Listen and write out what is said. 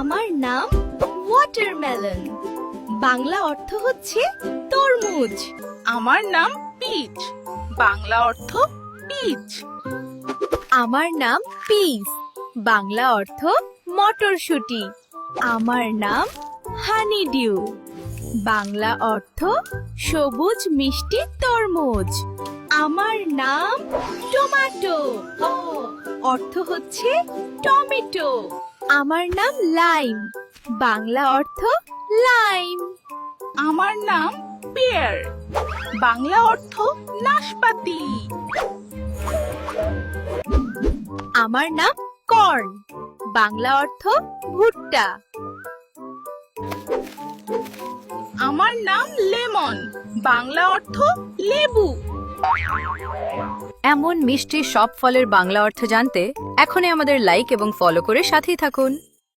আমার নাম ওয়াটারমেলন। বাংলা অর্থ হচ্ছে তরমুজ। আমার নাম পিচ, বাংলা অর্থ পিচ। আমার নাম পিস, বাংলা অর্থ মটরশুঁটি। আমার নাম হানিডিউ, বাংলা অর্থ সবুজ মিষ্টি তরমুজ। আমার নাম টমেটো, অর্থ হচ্ছে টমেটো। আমার নাম লাইম, বাংলা অর্থ লাইম। আমার নাম পেয়ার, বাংলা অর্থ নাশপাতি। আমার নাম কর্ন, বাংলা অর্থ ভুট্টা। আমার নাম লেমন, বাংলা অর্থ লেবু। এমন মিষ্টি সব ফলের বাংলা অর্থ জানতে এখনই আমাদের লাইক এবং ফলো করে সাথেই থাকুন।